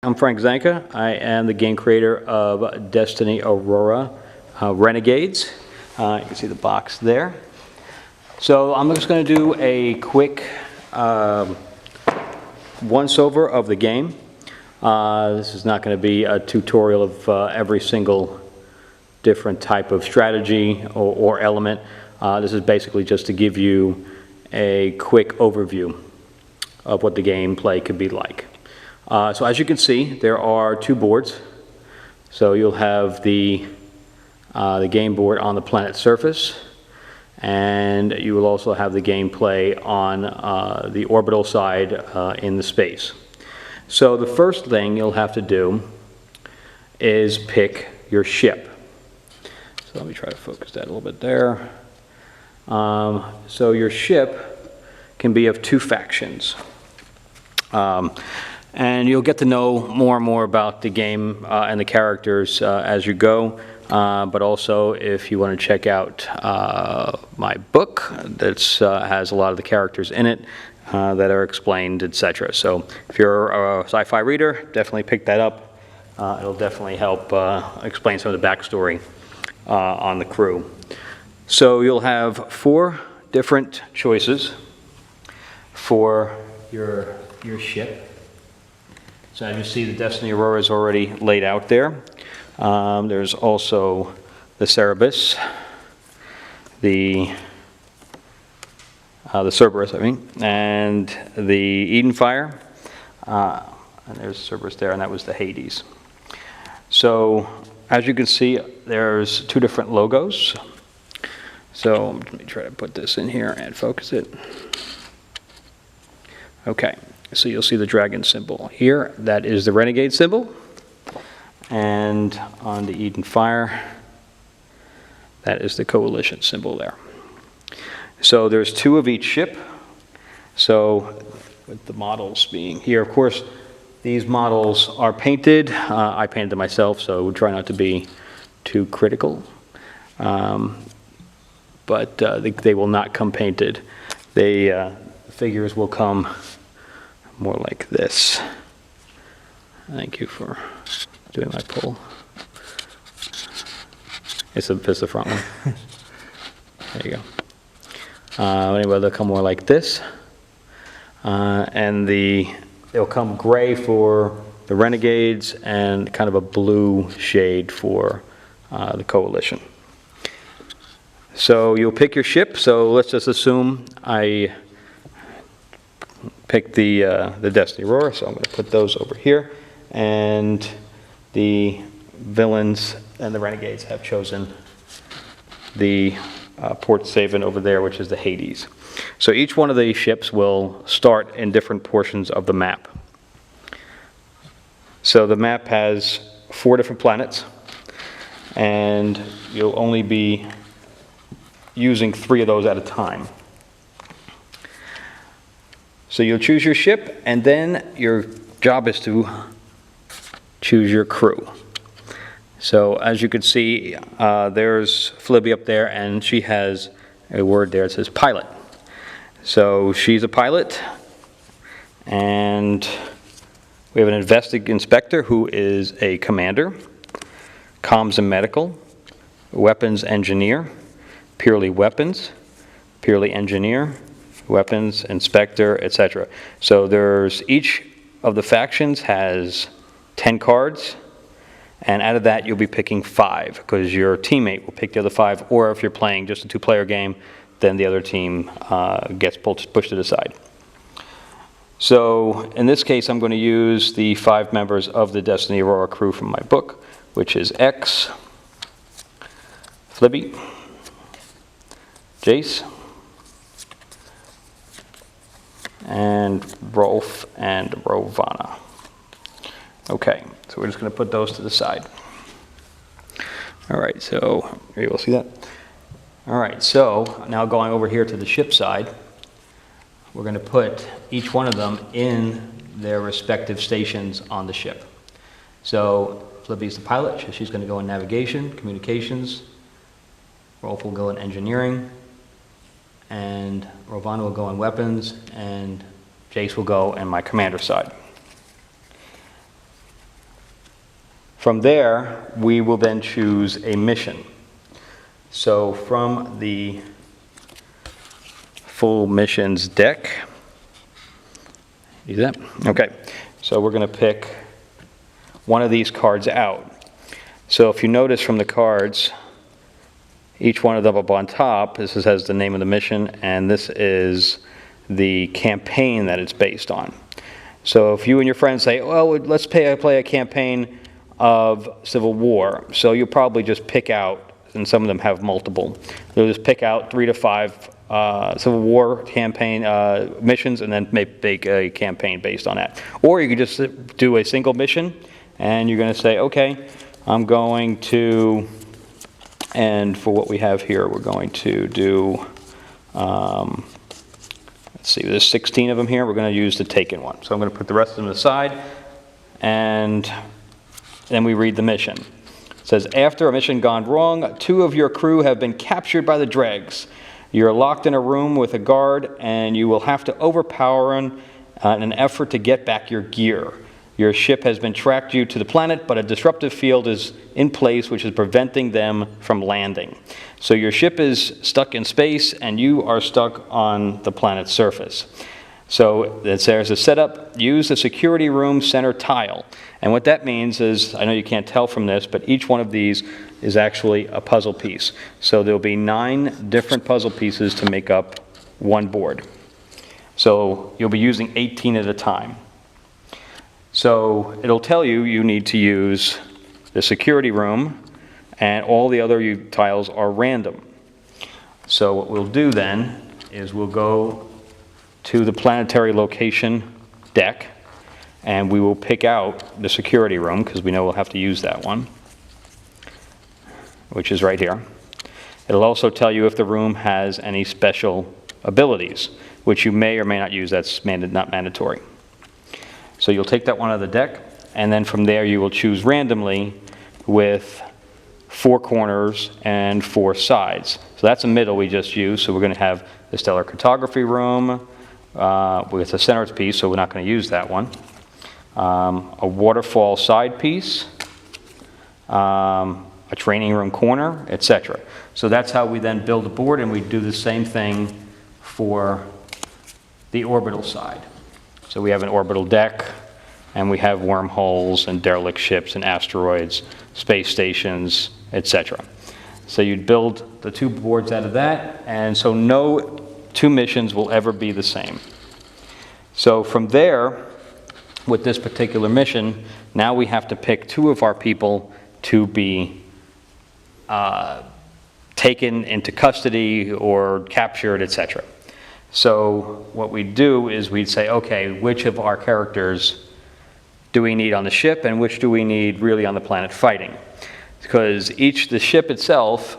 I'm Frank Zanka. I am the game creator of Destiny Aurora Renegades. You can see the box there. So I'm just going to do a quick once-over of the game. This is not going to be a tutorial of every single different type of strategy or element. This is basically just to give you a quick overview of what the gameplay could be like. So as you can see, there are two boards. So you'll have the game board on the planet's surface, and you will also have the gameplay on the orbital side in the space. So the first thing you'll have to do is pick your ship. So let me try to focus that a little bit there. So your ship can be of two factions. And you'll get to know more and more about the game and the characters as you go. But also, if you want to check out my book that has a lot of the characters in it that are explained, etc. So if you're a sci-fi reader, definitely pick that up. It'll definitely help explain some of the backstory on the crew. So you'll have 4 different choices for your ship. So as you see, the Destiny Aurora is already laid out there. There's also the Cerberus, the Cerberus, and the Eden Fire. And there's Cerberus there, and that was the Hades. So as you can see, there's 2 different logos. So let me try to put this in here and focus it. Okay. So you'll see the dragon symbol here. That is the Renegade symbol. And on the Eden Fire, that is the Coalition symbol there. So there's 2 of each ship. So with the models being here, of course, these models are painted. I painted them myself, so try not to be too critical. But they will not come painted. The figures will come more like this. Thank you for doing my poll. It's the front one. There you go. Anyway, they'll come more like this. And they'll come gray for the Renegades and kind of a blue shade for the Coalition. So you'll pick your ship. So let's just assume I pick the Destiny Aurora, so I'm going to put those over here, and the villains and the Renegades have chosen the Port Saven over there, which is the Hades. So each one of these ships will start in different portions of the map. So the map has 4 different planets, and you'll only be using 3 of those at a time. So you'll choose your ship, and then your job is to choose your crew. So as you can see, there's Flibby up there, and she has a word there. It says pilot. So she's a pilot, and we have an inspector who is a commander, comms and medical, weapons engineer, purely weapons, purely engineer, weapons, inspector, etc. So there's each of the factions has 10 cards, and out of that you'll be picking 5 because your teammate will pick the other 5, or if you're playing just a 2-player game, then the other team gets pushed to the side. So in this case, I'm going to use the 5 members of the Destiny Aurora crew from my book, which is X, Flibby, Jace, and Rolf and Rovana. Okay, so we're just going to put those to the side. All right, so here you will see that. All right, so now going over here to the ship side, we're going to put each one of them in their respective stations on the ship. So Flibby's the pilot, so she's going to go in navigation, communications. Rolf will go in engineering, and Rovana will go in weapons, and Jace will go in my commander side. From there, we will then choose a mission. So from the full missions deck, see that? Okay, so we're going to pick one of these cards out. So if you notice from the cards, each one of them up on top, this has the name of the mission, and this is the campaign that it's based on. So if you and your friends say, well, let's play a campaign of Civil War, so you'll probably just pick out, and some of them have multiple, you'll just pick out 3 to 5 Civil War campaign missions and then make a campaign based on that. Or you could just do a single mission, and you're going to say, okay, I'm going to, and for what we have here, we're going to do, let's see, there's 16 of them here. We're going to use the taken one. So I'm going to put the rest of them aside, and then we read the mission. It says, after a mission gone wrong, 2 of your crew have been captured by the dregs. You're locked in a room with a guard, and you will have to overpower him in an effort to get back your gear. Your ship has been tracked you to the planet, but a disruptive field is in place which is preventing them from landing. So your ship is stuck in space, and you are stuck on the planet's surface. So there's a setup. Use the security room center tile. And what that means is, I know you can't tell from this, but each one of these is actually a puzzle piece. So there'll be 9 different puzzle pieces to make up one board. So you'll be using 18 at a time. So it'll tell you you need to use the security room, and all the other tiles are random. So what we'll do then is we'll go to the planetary location deck, and we will pick out the security room, because we know we'll have to use that one, which is right here. It'll also tell you if the room has any special abilities, which you may or may not use. That's not mandatory. So you'll take that one out of the deck, and then from there you will choose randomly with 4 corners and 4 sides. So that's a middle we just used. So we're going to have the stellar cartography room with a center piece, so we're not going to use that one. A waterfall side piece, a training room corner, etc. So that's how we then build a board, and we do the same thing for the orbital side. So we have an orbital deck, and we have wormholes and derelict ships and asteroids, space stations, etc. So you'd build the 2 boards out of that, and so no 2 missions will ever be the same. So from there, with this particular mission, now we have to pick 2 of our people to be taken into custody or captured, etc. So what we do is we'd say, okay, which of our characters do we need on the ship, and which do we need really on the planet fighting? Because the ship itself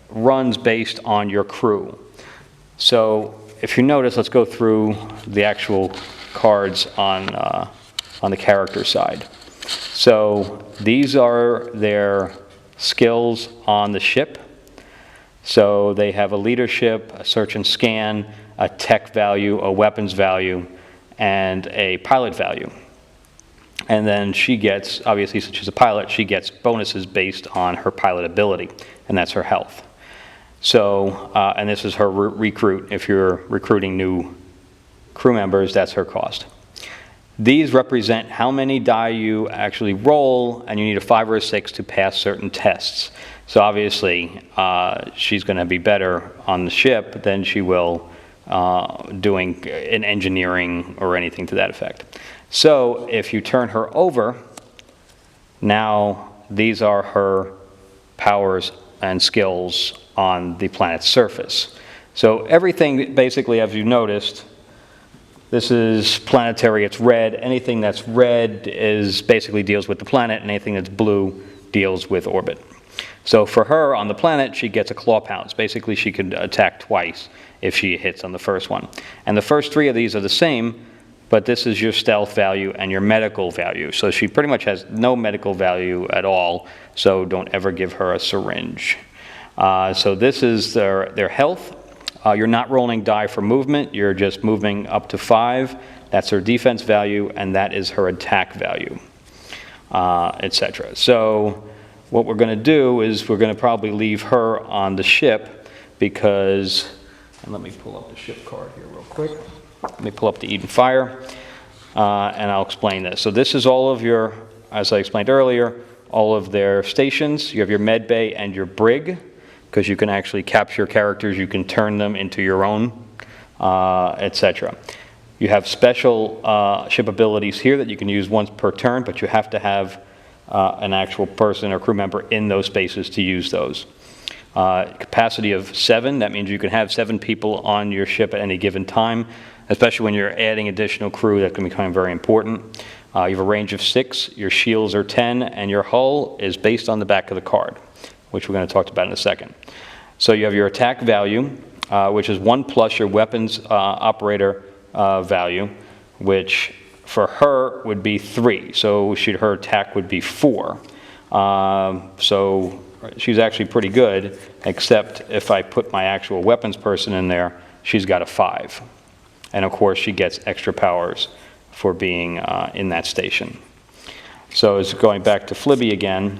runs based on your crew. So if you notice, let's go through the actual cards on the character side. So these are their skills on the ship. So they have a leadership, a search and scan, a tech value, a weapons value, and a pilot value. And then she gets, obviously since she's a pilot, she gets bonuses based on her pilot ability, and that's her health. So, and this is her recruit. If you're recruiting new crew members, that's her cost. These represent how many die you actually roll, and you need a 5 or a 6 to pass certain tests. So obviously, she's going to be better on the ship than she will doing in engineering or anything to that effect. So if you turn her over, now these are her powers and skills on the planet's surface. So everything, basically, as you noticed, this is planetary, it's red. Anything that's red basically deals with the planet, and anything that's blue deals with orbit. So for her, on the planet, she gets a claw pounce. Basically, she could attack twice if she hits on the first one. And the first 3 of these are the same, but this is your stealth value and your medical value. So she pretty much has no medical value at all, so don't ever give her a syringe. So this is their health. You're not rolling die for movement, you're just moving up to 5. That's her defense value, and that is her attack value. etc. So what we're going to do is we're going to probably leave her on the ship because, and let me pull up the ship card here real quick. Let me pull up the Eden Fire, and I'll explain this. So this is all of your, as I explained earlier, all of their stations. You have your med bay and your brig, because you can actually capture characters, you can turn them into your own, etc. You have special ship abilities here that you can use once per turn, but you have to have an actual person or crew member in those spaces to use those. Capacity of 7, that means you can have 7 people on your ship at any given time, especially when you're adding additional crew. That can become very important. You have a range of 6, your shields are 10, and your hull is based on the back of the card, which we're going to talk about in a second. So you have your attack value, which is 1 plus your weapons operator value, which for her would be 3. So her attack would be 4. So she's actually pretty good, except if I put my actual weapons person in there, she's got a 5. And of course, she gets extra powers for being in that station. So it's going back to Flibby again.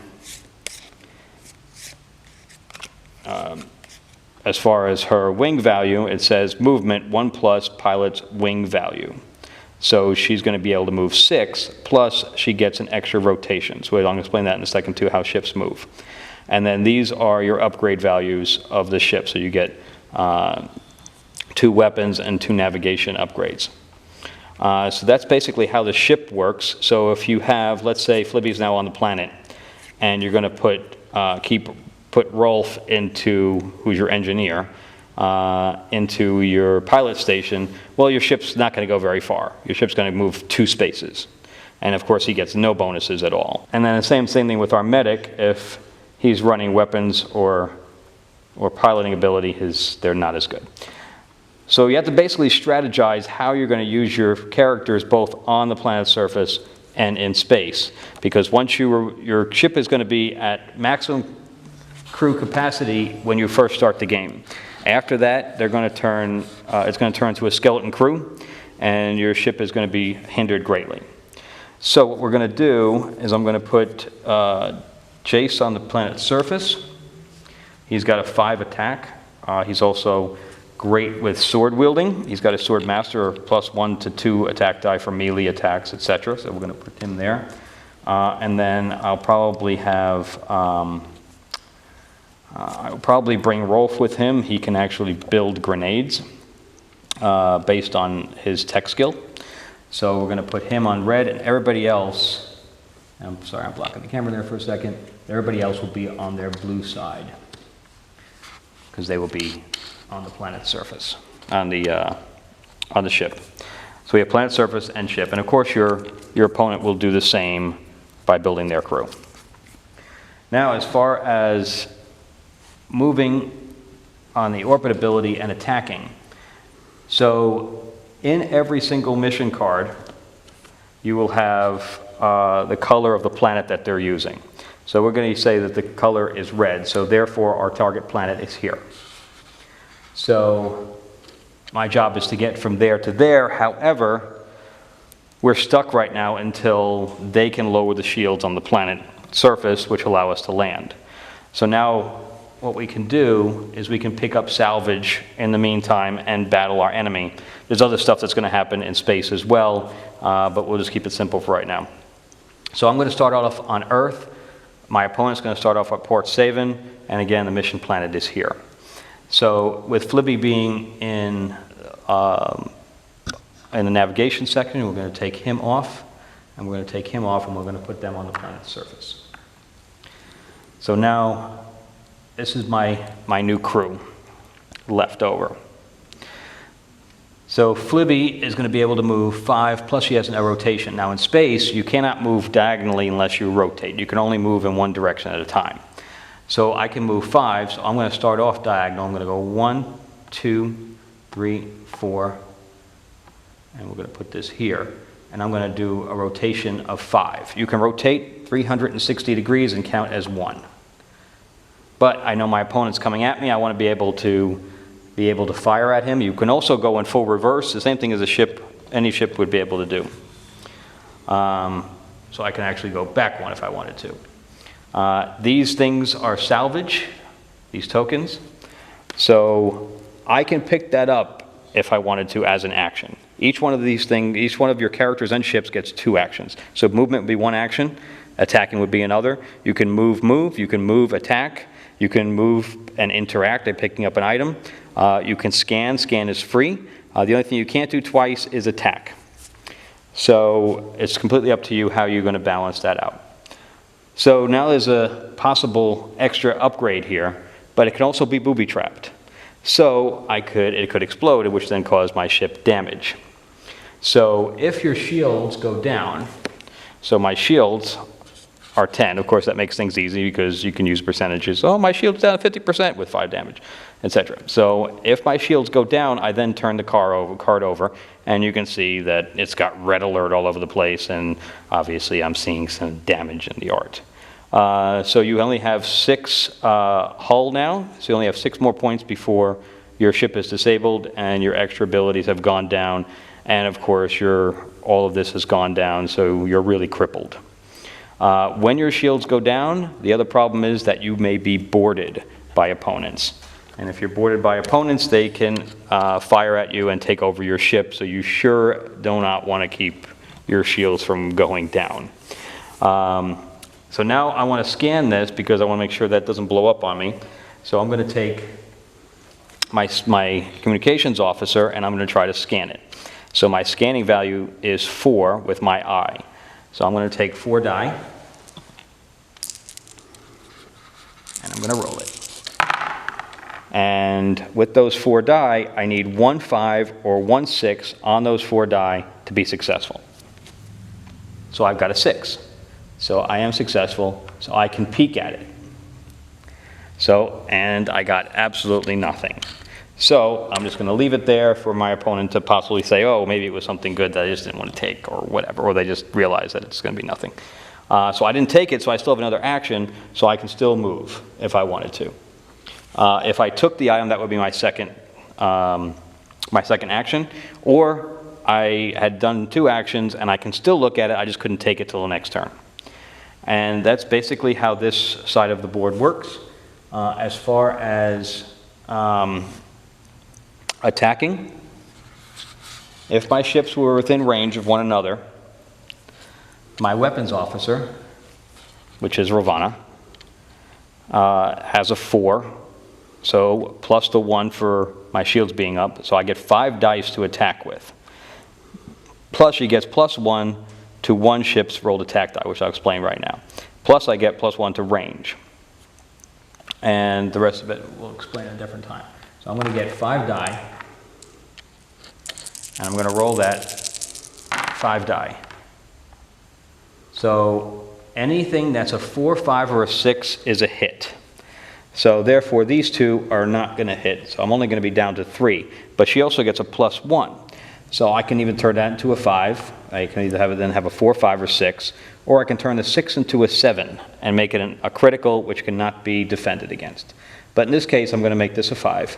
As far as her wing value, it says movement 1 plus pilot's wing value. So she's going to be able to move 6, plus she gets an extra rotation. So I'll explain that in a second too, how ships move. And then these are your upgrade values of the ship. So you get 2 weapons and 2 navigation upgrades. So that's basically how the ship works. So if you have, let's say Flibby's now on the planet, and you're going to put Rolf into, who's your engineer, into your pilot station, well, your ship's not going to go very far. Your ship's going to move 2 spaces. And of course, he gets no bonuses at all. And then the same thing with our medic. If he's running weapons or piloting ability, they're not as good. So you have to basically strategize how you're going to use your characters both on the planet's surface and in space. Because once your ship is going to be at maximum crew capacity when you first start the game. After that, they're going to turn, it's going to turn to a skeleton crew, and your ship is going to be hindered greatly. So what we're going to do is I'm going to put Jace on the planet's surface. He's got a 5 attack. He's also great with sword wielding. He's got a sword master, plus 1 to 2 attack die for melee attacks, etc. So we're going to put him there. And then I'll probably have, I'll probably bring Rolf with him. He can actually build grenades based on his tech skill. So we're going to put him on red, and everybody else, I'm sorry, I'm blocking the camera there for a second. Everybody else will be on their blue side, because they will be on the planet's surface, on the ship. So we have planet surface and ship, and of course your opponent will do the same by building their crew. Now, as far as moving on the orbit ability and attacking, so in every single mission card, you will have the color of the planet that they're using. So we're going to say that the color is red, so therefore our target planet is here. So my job is to get from there to there. However, we're stuck right now until they can lower the shields on the planet surface, which allow us to land. So now what we can do is we can pick up salvage in the meantime and battle our enemy. There's other stuff that's going to happen in space as well, but we'll just keep it simple for right now. So I'm going to start off on Earth. My opponent's going to start off at Port Saven, and again, the mission planet is here. So with Flibby being in the navigation section, we're going to take him off, and we're going to take him off, and we're going to put them on the planet's surface. So now, this is my new crew left over. So Flibby is going to be able to move 5, plus she has a rotation. Now in space, you cannot move diagonally unless you rotate. You can only move in one direction at a time. So I can move 5, so I'm going to start off diagonal. I'm going to go 1, 2, 3, 4, and we're going to put this here. And I'm going to do a rotation of 5. You can rotate 360 degrees and count as 1. But I know my opponent's coming at me. I want to be able to fire at him. You can also go in full reverse, the same thing as a ship, any ship would be able to do. so I can actually go back one if I wanted to. These things are salvage, these tokens, so I can pick that up if I wanted to as an action. Each one of these things, each one of your characters and ships gets 2 actions. So movement would be 1 action, attacking would be another. You can move, you can move, attack, you can move and interact by picking up an item. You can scan is free. The only thing you can't do twice is attack. So it's completely up to you how you're going to balance that out. So now there's a possible extra upgrade here, but it can also be booby-trapped. So it could explode, which then cause my ship damage. So if your shields go down, so my shields are 10. Of course, that makes things easy because you can use percentages. Oh, my shield's down 50% with 5 damage, etc. So if my shields go down, I then turn the card over, and you can see that it's got red alert all over the place, and obviously I'm seeing some damage in the art. So you only have 6 hull now, so you only have 6 more points before your ship is disabled and your extra abilities have gone down, and of course all of this has gone down, so you're really crippled. When your shields go down, the other problem is that you may be boarded by opponents. And if you're boarded by opponents, they can fire at you and take over your ship, so you sure do not want to keep your shields from going down. So now I want to scan this because I want to make sure that doesn't blow up on me. So I'm going to take my communications officer and I'm going to try to scan it. So my scanning value is 4 with my eye. So I'm going to take 4 die and I'm going to roll it. And with those 4 die, I need 1 5 or 1 6 on those 4 die to be successful. So I've got a 6. So I am successful, so I can peek at it. And I got absolutely nothing. So I'm just going to leave it there for my opponent to possibly say, oh, maybe it was something good that I just didn't want to take or whatever, or they just realized that it's going to be nothing. So I didn't take it, so I still have another action, so I can still move if I wanted to. If I took the item, that would be my second action, or I had done 2 actions and I can still look at it, I just couldn't take it till the next turn. And that's basically how this side of the board works. As far as attacking, if my ships were within range of one another, my weapons officer, which is Ravana, has a 4, so plus the 1 for my shields being up, so I get 5 dice to attack with. Plus she gets +1 to 1 ship's rolled attack die, which I'll explain right now. Plus I get +1 to range. And the rest of it we'll explain at a different time. So I'm going to get 5 die, and I'm going to roll that 5 die. So anything that's a 4, 5, or a 6 is a hit. So therefore these 2 are not going to hit, so I'm only going to be down to 3. But she also gets a +1. So I can even turn that into a 5. I can either have a 4, 5, or 6, or I can turn the 6 into a 7 and make it a critical which cannot be defended against. But in this case, I'm going to make this a 5.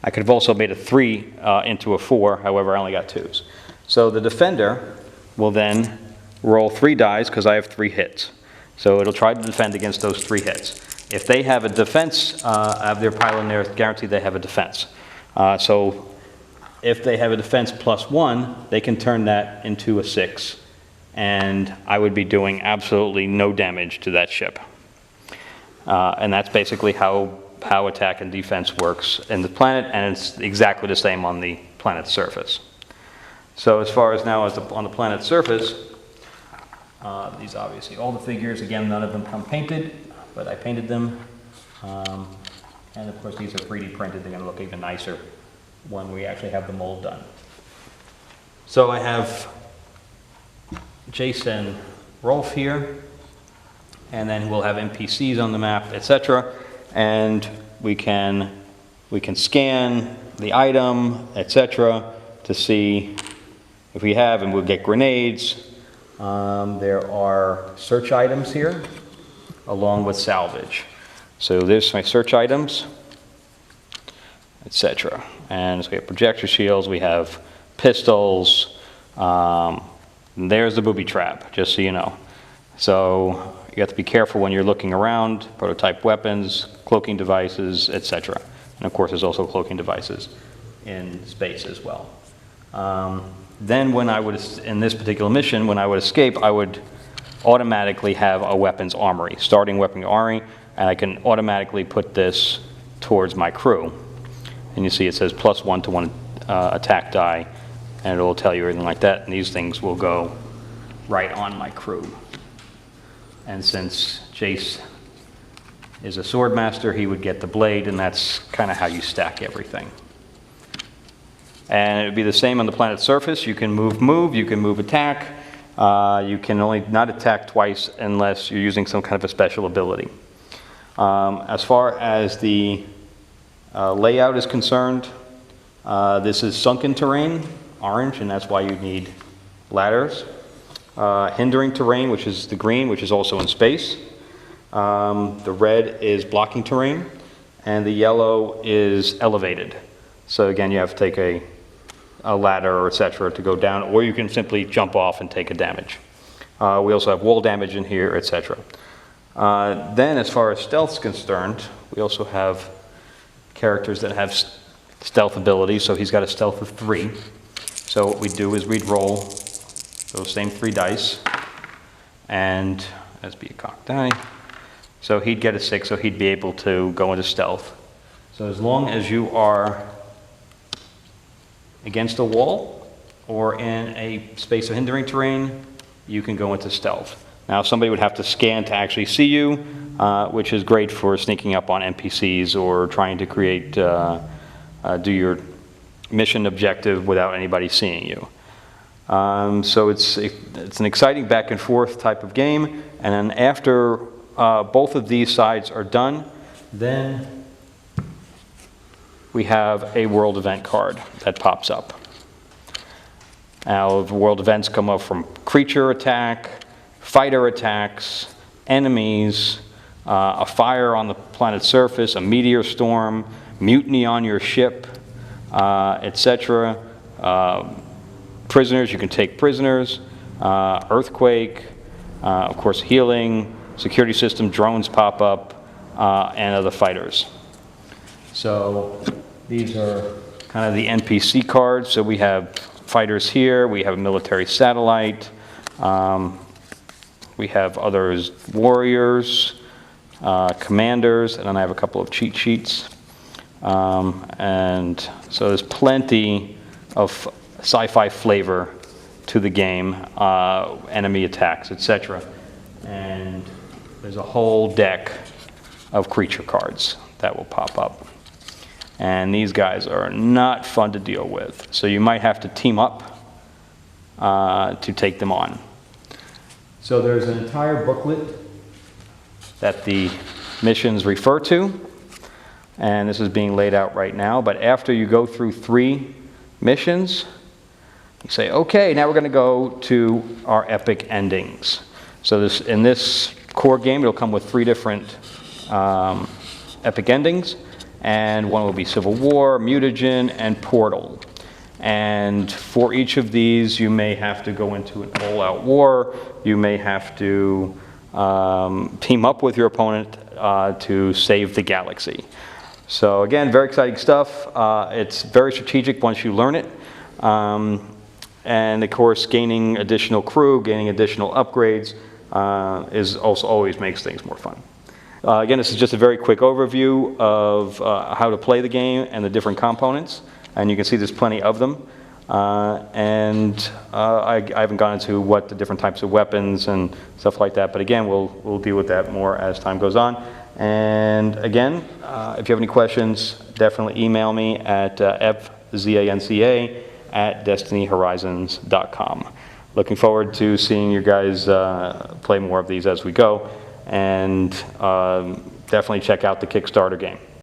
I could have also made a 3 into a 4, however, I only got 2s. So the defender will then roll 3 dice because I have 3 hits. So it'll try to defend against those 3 hits. If they have a defense, of their pile in there, guaranteed they have a defense. So if they have a defense +1, they can turn that into a 6, and I would be doing absolutely no damage to that ship. And that's basically how attack and defense works in the planet, and it's exactly the same on the planet's surface. So as far as now on the planet's surface, these obviously, all the figures, again, none of them come painted, but I painted them. And of course these are 3D printed, they're going to look even nicer when we actually have the mold done. So I have Jason Rolf here, and then we'll have NPCs on the map, etc. And we can scan the item, etc. to see if we have, and we'll get grenades. There are search items here, along with salvage. So there's my search items, etc. And so we have projector shields, we have pistols, And there's the booby trap, just so you know. So you have to be careful when you're looking around, prototype weapons, cloaking devices, etc. And of course, there's also cloaking devices in space as well. Then when I would, in this particular mission, when I would escape, I would automatically have a weapons armory, starting weapons armory, and I can automatically put this towards my crew. And you see it says +1 to 1 attack die, and it will tell you everything like that, and these things will go right on my crew. And since Jace is a sword master, he would get the blade, and that's kind of how you stack everything. And it would be the same on the planet's surface. You can move, you can move attack. You can only not attack twice unless you're using some kind of a special ability. As far as the layout is concerned, this is sunken terrain, orange, and that's why you need ladders. Hindering terrain, which is the green, which is also in space. The red is blocking terrain, and the yellow is elevated. So again, you have to take a ladder or etc. to go down, or you can simply jump off and take a damage. We also have wall damage in here, etc. Then as far as stealth is concerned, we also have characters that have stealth abilities, so he's got a stealth of 3. So what we do is we'd roll those same 3 dice, and that'd be a cocked die. So he'd get a 6, so he'd be able to go into stealth. So as long as you are against a wall or in a space of hindering terrain, you can go into stealth. Now somebody would have to scan to actually see you, which is great for sneaking up on NPCs or trying to create, do your mission objective without anybody seeing you. So it's an exciting back and forth type of game, and then after both of these sides are done, then we have a world event card that pops up. Now, the world events come up from creature attack, fighter attacks, enemies, a fire on the planet's surface, a meteor storm, mutiny on your ship, etc. Prisoners, you can take prisoners, earthquake, of course healing, security system, drones pop up, and other fighters. So these are kind of the NPC cards. So we have fighters here, we have a military satellite, we have others, warriors, commanders, and then I have a couple of cheat sheets. And so there's plenty of sci-fi flavor to the game, enemy attacks, etc. And there's a whole deck of creature cards that will pop up. And these guys are not fun to deal with. So you might have to team up to take them on. So there's an entire booklet that the missions refer to. And this is being laid out right now. But after you go through 3 missions, you say, okay, now we're going to go to our epic endings. So in this core game, it'll come with 3 different epic endings. And one will be Civil War, Mutagen, and Portal. And for each of these, you may have to go into an all-out war. You may have to team up with your opponent to save the galaxy. So again, very exciting stuff. It's very strategic once you learn it. And of course, gaining additional crew, gaining additional upgrades is also always makes things more fun. Again, this is just a very quick overview of how to play the game and the different components. And you can see there's plenty of them. I haven't gone into what the different types of weapons and stuff like that. But again, we'll deal with that more as time goes on. And again, if you have any questions, definitely email me at fzanca@destinyhorizons.com. Looking forward to seeing you guys play more of these as we go. And definitely check out the Kickstarter game.